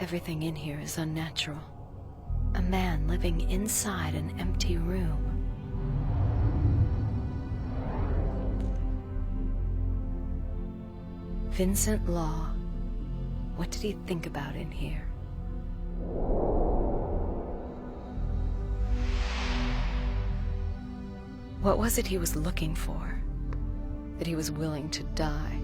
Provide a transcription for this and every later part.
Everything in here is unnatural. A man living inside an empty room. Vincent Law. What did he think about in here? What was it he was looking for? That he was willing to die?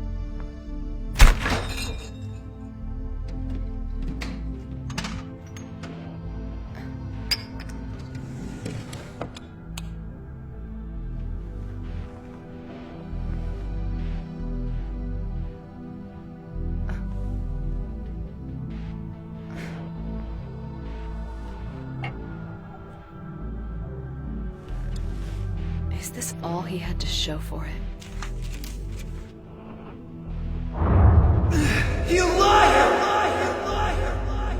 Is this all he had to show for it? You liar! Liar! Liar! Liar!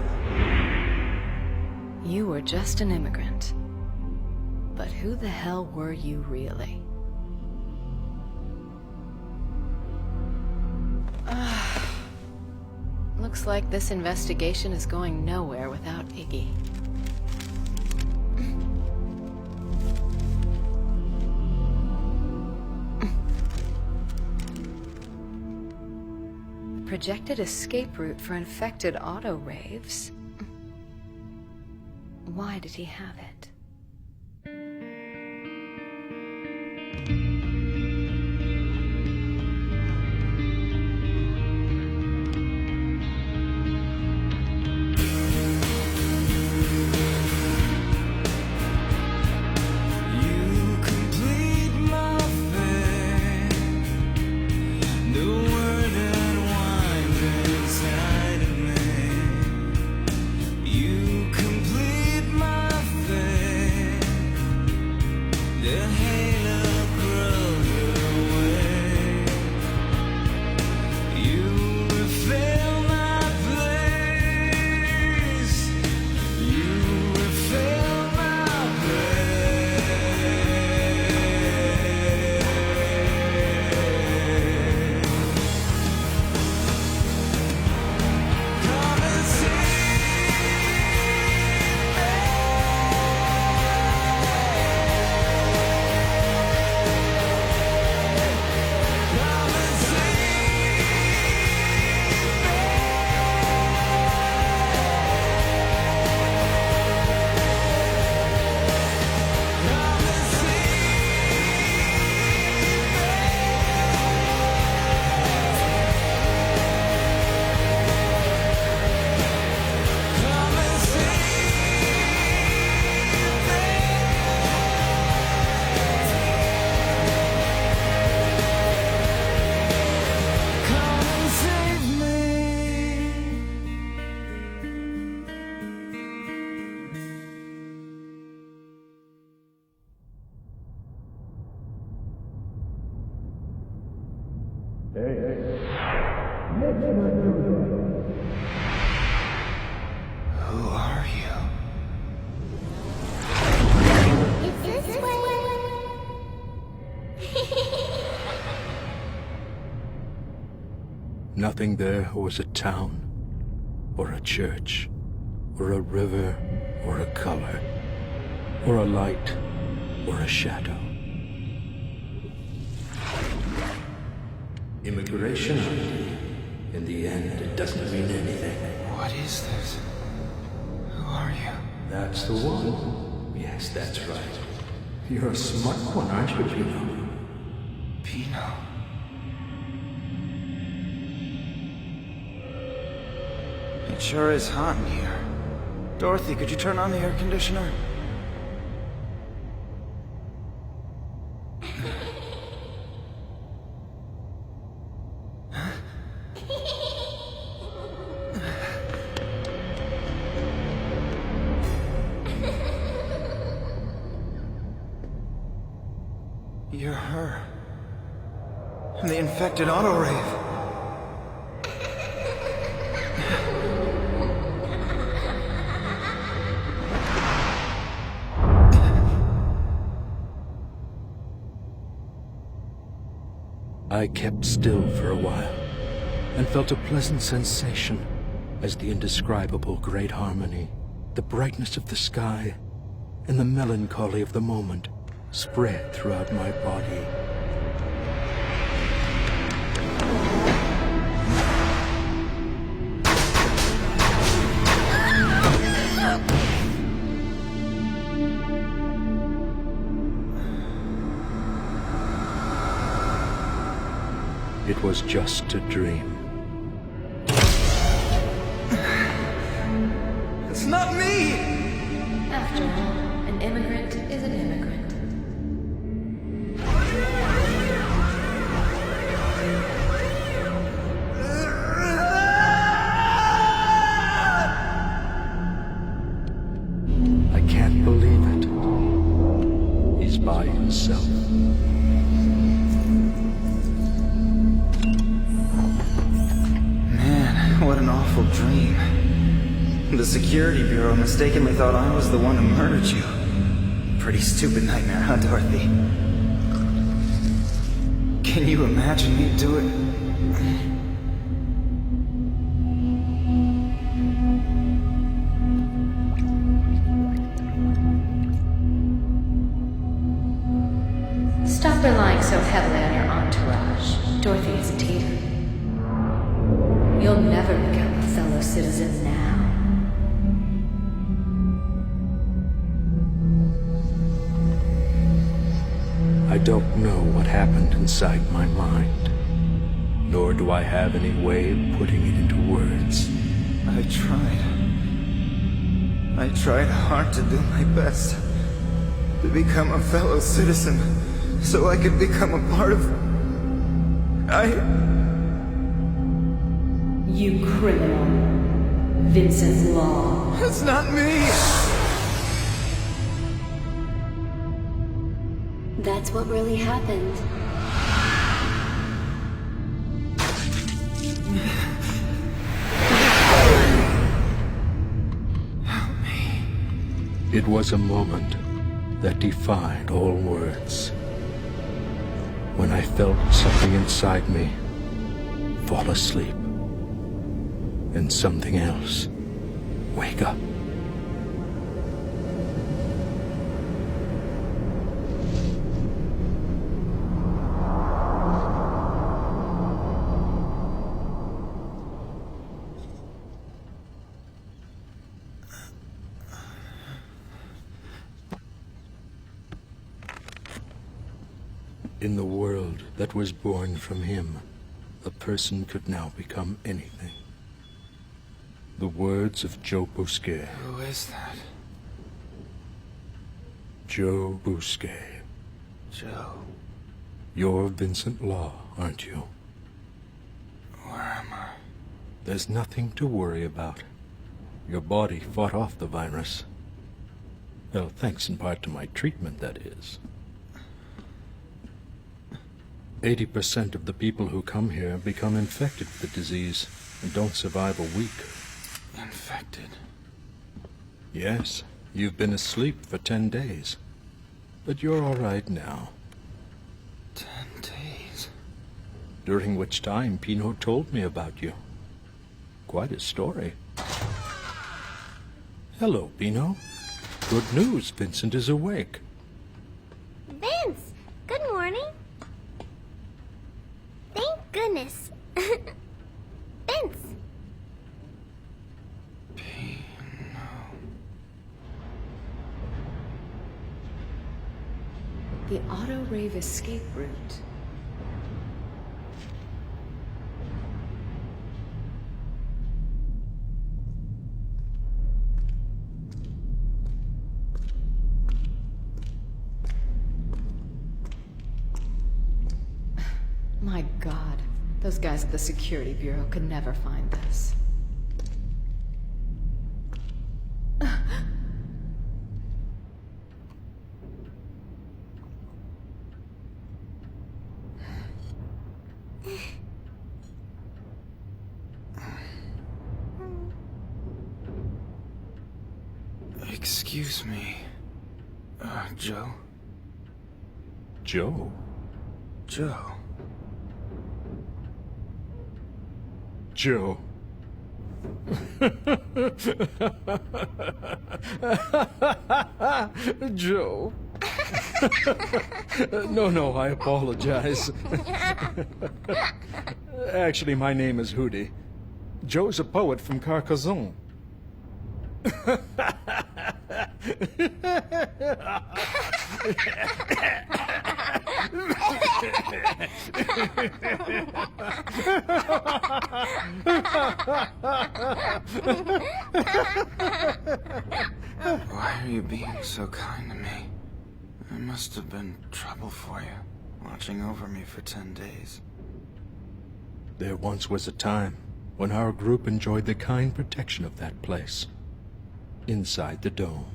You were just an immigrant. But who the hell were you really? Looks like this investigation is going nowhere without Iggy. Projected escape route for infected auto-raves. Why did he have it? Who are you? Is this way? Nothing there was a town, or a church, or a river, or a color, or a light, or a shadow. Immigration ID. In the end, it doesn't mean anything. What is this? Who are you? That's the one. Yes, that's right. You're a smart one, aren't you, Pino? Pino. It sure is hot in here. Dorothy, could you turn on the air conditioner? You're her. And the infected auto-rave. I kept still for a while, and felt a pleasant sensation, as the indescribable great harmony, the brightness of the sky, and the melancholy of the moment spread throughout my body. It was just a dream. It's not me! After all, an immigrant is an immigrant. I can't believe it. He's by himself. Man, what an awful dream. The security bureau mistakenly thought I was the one who murdered you. Pretty stupid nightmare, huh, Dorothy? Can you imagine me do it? Stop relying so heavily on your entourage. Dorothy isn't here. You'll never become a fellow citizen now. I don't know what happened inside my mind, nor do I have any way of putting it into words. I tried hard to do my best to become a fellow citizen so I could become a part of... You criminal. Vincent Law. It's not me! That's what really happened. Help me. It was a moment that defied all words. When I felt something inside me fall asleep, and something else wake up. In the world that was born from him, a person could now become anything. The words of Joe Bousquet. Who is that? Joe Bousquet. Joe. You're Vincent Law, aren't you? Where am I? There's nothing to worry about. Your body fought off the virus. Well, thanks in part to my treatment, that is. 80% of the people who come here become infected with the disease and don't survive a week. Infected? Yes, you've been asleep for 10 days. But you're all right now. 10 days? During which time Pino told me about you. Quite a story. Hello, Pino. Good news, Vincent is awake. Vince, good morning. Thank goodness. Vince. The auto-rave escape route. My God, those guys at the Security Bureau could never find this. Excuse me. Joe? Joe? Joe. Joe. Joe. No, I apologize. Actually, my name is Hootie. Joe's a poet from Carcassonne. Why are you being so kind to me? I must have been trouble for you, watching over me for 10 days. There once was a time when our group enjoyed the kind protection of that place. Inside the dome.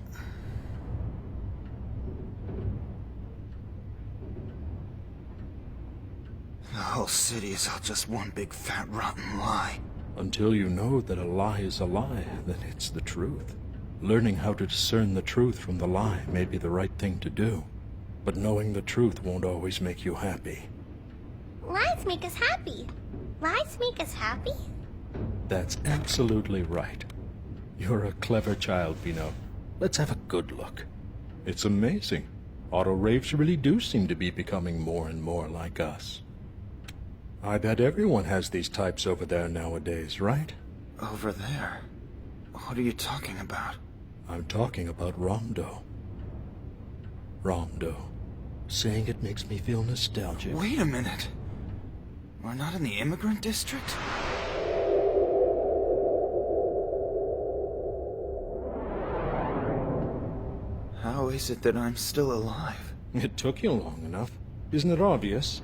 The whole city is all just one big fat rotten lie. Until you know that a lie is a lie, then it's the truth. Learning how to discern the truth from the lie may be the right thing to do. But knowing the truth won't always make you happy. Lies make us happy. Lies make us happy? That's absolutely right. You're a clever child, Pino. Let's have a good look. It's amazing. Auto-raves really do seem to be becoming more and more like us. I bet everyone has these types over there nowadays, right? Over there? What are you talking about? I'm talking about Romdo. Romdo. Saying it makes me feel nostalgic. Wait a minute. We're not in the immigrant district? How is it that I'm still alive? It took you long enough. Isn't it obvious?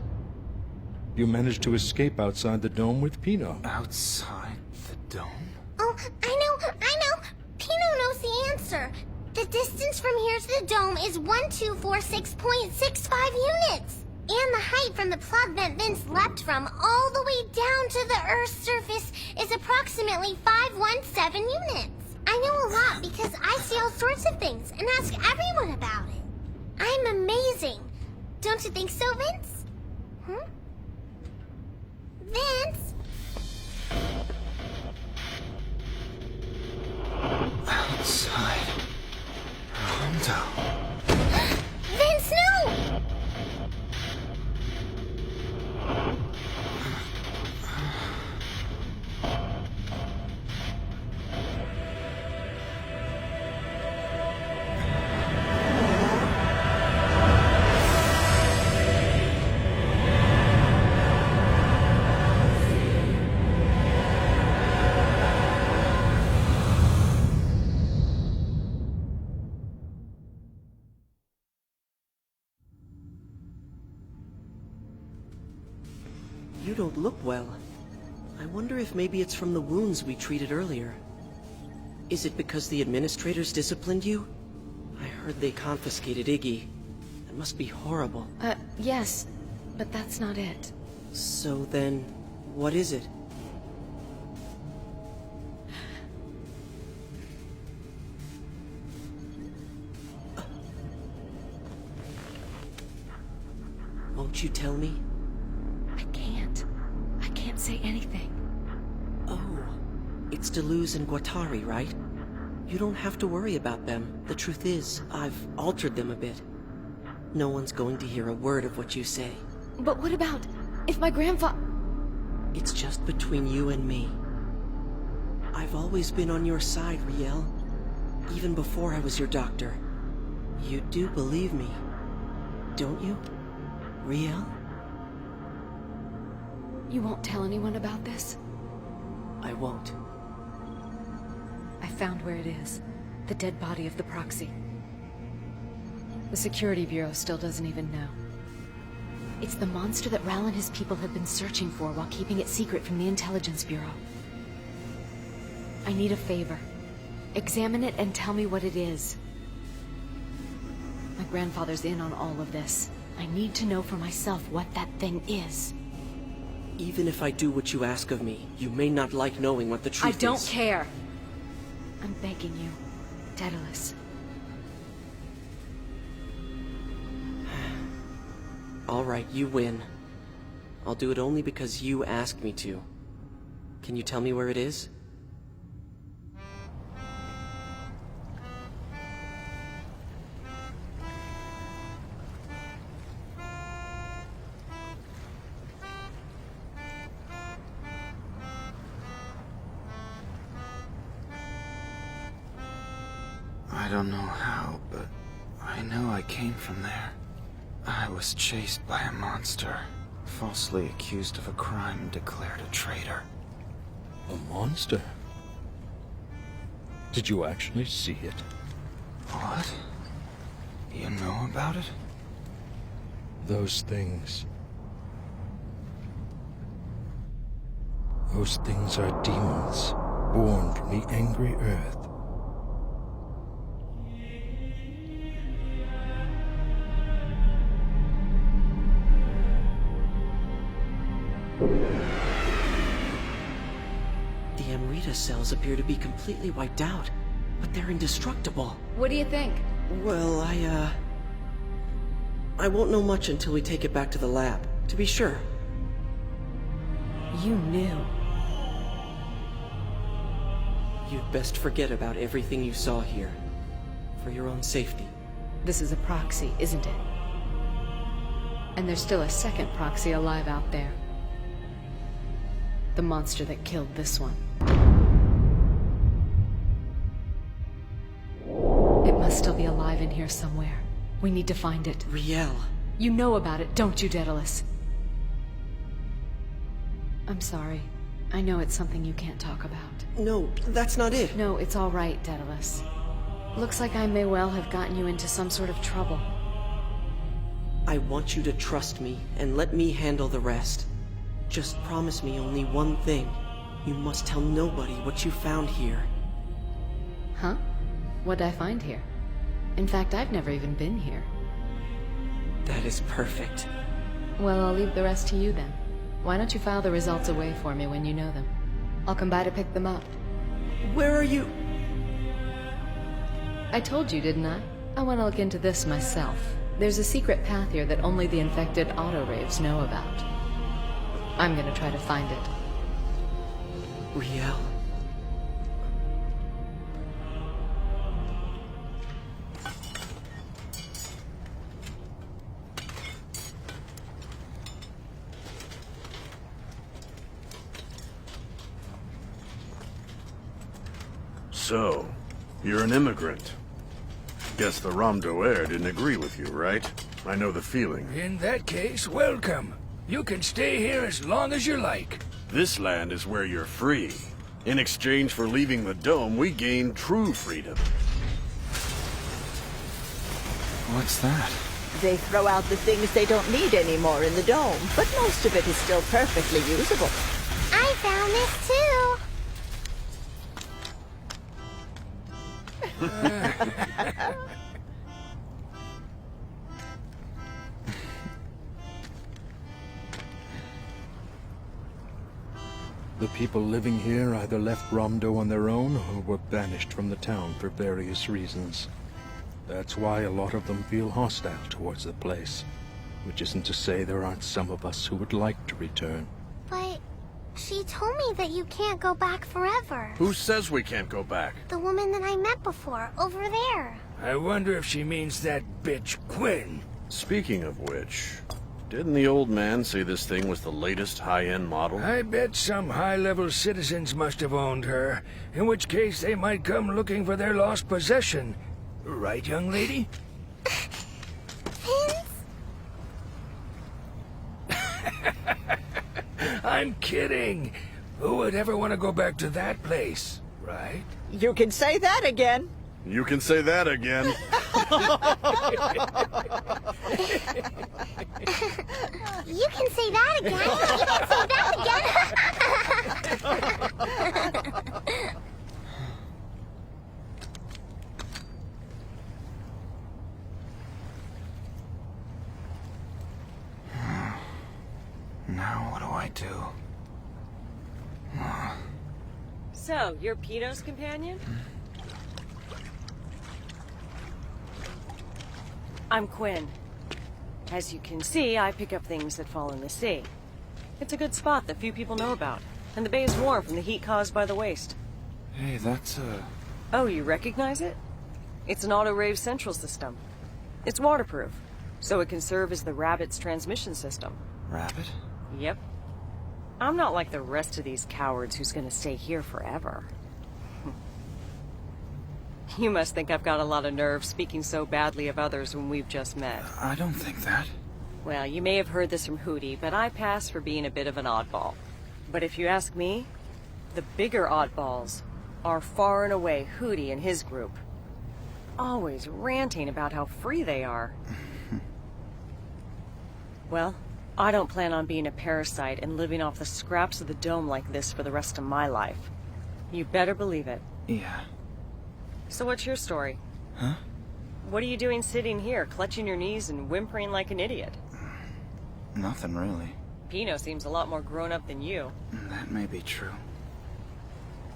You managed to escape outside the dome with Pino. Outside the dome? Oh, I know! Pino knows the answer. The distance from here to the dome is 1246.65 units. And the height from the plug vent Vince leapt from all the way down to the Earth's surface is approximately 517 units. I know a lot because I see all sorts of things and ask everyone about it. I'm amazing. Don't you think so, Vince? Vince? Outside. Rondo. Vince, no! You don't look well. I wonder if maybe it's from the wounds we treated earlier. Is it because the administrators disciplined you? I heard they confiscated Iggy. That must be horrible. Yes, but that's not it. So then, what is it? Won't you tell me? I can't say anything. Oh, it's Deleuze and Guattari, right? You don't have to worry about them. The truth is, I've altered them a bit. No one's going to hear a word of what you say. But what about if my grandfather... It's just between you and me. I've always been on your side, Riel. Even before I was your doctor. You do believe me, don't you, Riel? You won't tell anyone about this? I won't. I found where it is. The dead body of the Proxy. The Security Bureau still doesn't even know. It's the monster that Ral and his people have been searching for while keeping it secret from the Intelligence Bureau. I need a favor. Examine it and tell me what it is. My grandfather's in on all of this. I need to know for myself what that thing is. Even if I do what you ask of me, you may not like knowing what the truth is. I don't care. I'm begging you, Daedalus. All right, you win. I'll do it only because you asked me to. Can you tell me where it is? I don't know how, but I know I came from there. I was chased by a monster, falsely accused of a crime and declared a traitor. A monster? Did you actually see it? What? You know about it? Those things... Those things are demons, born from the angry earth. The Amrita cells appear to be completely wiped out, but they're indestructible. What do you think? Well, I won't know much until we take it back to the lab, to be sure. You knew. You'd best forget about everything you saw here, for your own safety. This is a proxy, isn't it? And there's still a second proxy alive out there. The monster that killed this one. It must still be alive in here somewhere. We need to find it. Riel. You know about it, don't you, Daedalus? I'm sorry. I know it's something you can't talk about. No, that's not it. No, it's all right, Daedalus. Looks like I may well have gotten you into some sort of trouble. I want you to trust me and let me handle the rest. Just promise me only one thing. You must tell nobody what you found here. Huh? What'd I find here? In fact, I've never even been here. That is perfect. Well, I'll leave the rest to you then. Why don't you file the results away for me when you know them? I'll come by to pick them up. Where are you? I told you, didn't I? I want to look into this myself. There's a secret path here that only the infected auto-raves know about. I'm gonna try to find it. Riel. So, you're an immigrant. Guess the Ram-Doer didn't agree with you, right? I know the feeling. In that case, welcome. You can stay here as long as you like. This land is where you're free. In exchange for leaving the Dome, we gain true freedom. What's that? They throw out the things they don't need anymore in the dome, but most of it is still perfectly usable. I found this too. The people living here either left Ramdo on their own or were banished from the town for various reasons. That's why a lot of them feel hostile towards the place. Which isn't to say there aren't some of us who would like to return. But she told me that you can't go back forever. Who says we can't go back? The woman that I met before, over there. I wonder if she means that bitch Quinn. Speaking of which, didn't the old man say this thing was the latest high-end model? I bet some high-level citizens must have owned her, in which case they might come looking for their lost possession. Right, young lady? Vince? I'm kidding. Who would ever want to go back to that place, right? You can say that again. You can say that again. You can say that again. You can say that again. Now what do I do? So, you're Pito's companion? I'm Quinn. As you can see, I pick up things that fall in the sea. It's a good spot that few people know about, and the bay is warm from the heat caused by the waste. Hey, that's Oh, you recognize it? It's an auto-rave central system. It's waterproof, so it can serve as the Rabbit's transmission system. Rabbit? Yep. I'm not like the rest of these cowards who's gonna stay here forever. You must think I've got a lot of nerve speaking so badly of others when we've just met. I don't think that. Well, you may have heard this from Hootie, but I pass for being a bit of an oddball. But if you ask me, the bigger oddballs are far and away Hootie and his group. Always ranting about how free they are. Well, I don't plan on being a parasite and living off the scraps of the dome like this for the rest of my life. You better believe it. Yeah. So what's your story? Huh? What are you doing sitting here, clutching your knees and whimpering like an idiot? Nothing really. Pino seems a lot more grown up than you. That may be true.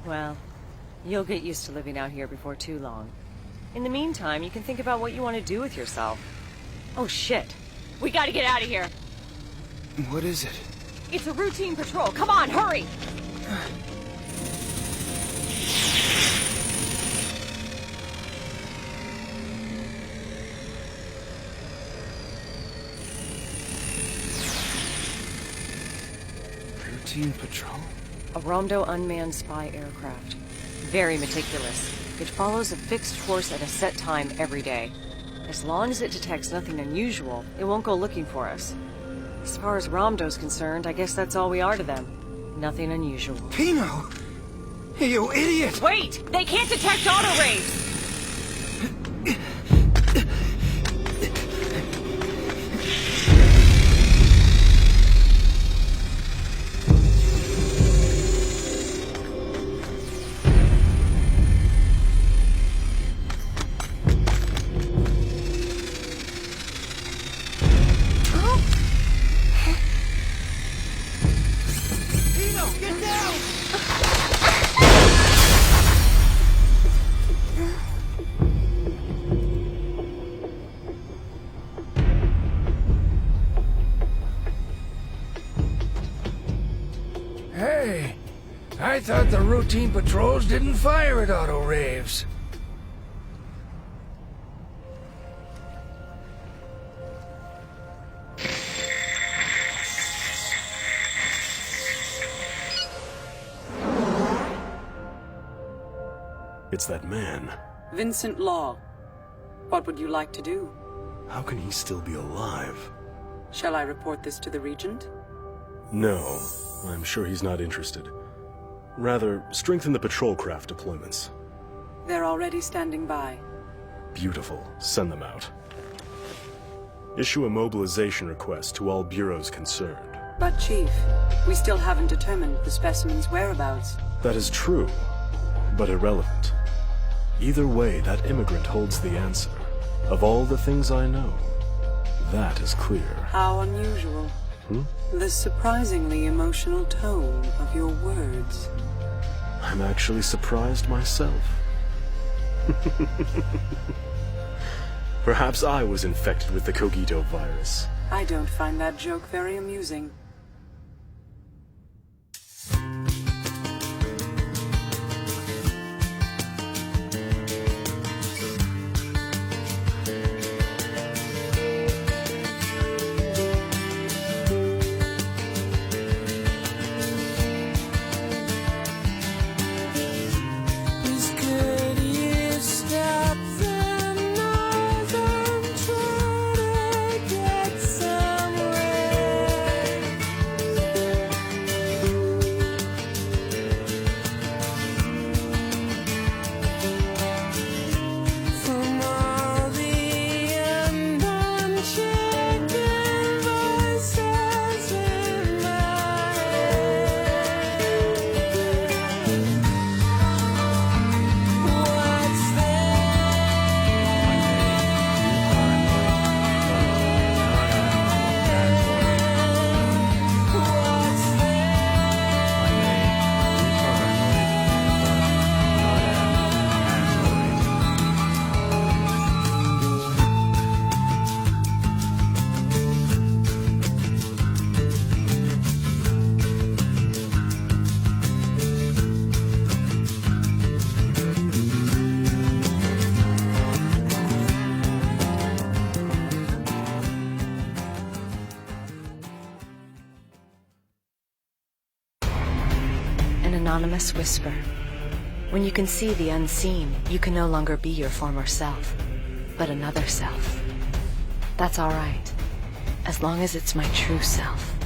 Well, you'll get used to living out here before too long. In the meantime, you can think about what you want to do with yourself. Oh shit. We gotta get out of here. What is it? It's a routine patrol. Come on, hurry! Routine patrol? A Romdo unmanned spy aircraft. Very meticulous. It follows a fixed course at a set time every day. As long as it detects nothing unusual, it won't go looking for us. As far as Romdo's concerned, I guess that's all we are to them. Nothing unusual. Pino! You idiot! Wait! They can't detect auto rays! Hey, I thought the routine patrols didn't fire at auto raves. It's that man. Vincent Law. What would you like to do? How can he still be alive? Shall I report this to the Regent? No, I'm sure he's not interested. Rather, strengthen the patrol craft deployments. They're already standing by. Beautiful. Send them out. Issue a mobilization request to all bureaus concerned. But, Chief, we still haven't determined the specimen's whereabouts. That is true, but irrelevant. Either way, that immigrant holds the answer. Of all the things I know, that is clear. How unusual. The surprisingly emotional tone of your words. I'm actually surprised myself. Perhaps I was infected with the Cogito virus. I don't find that joke very amusing. An anonymous whisper. When you can see the unseen, you can no longer be your former self, but another self. That's all right, as long as it's my true self.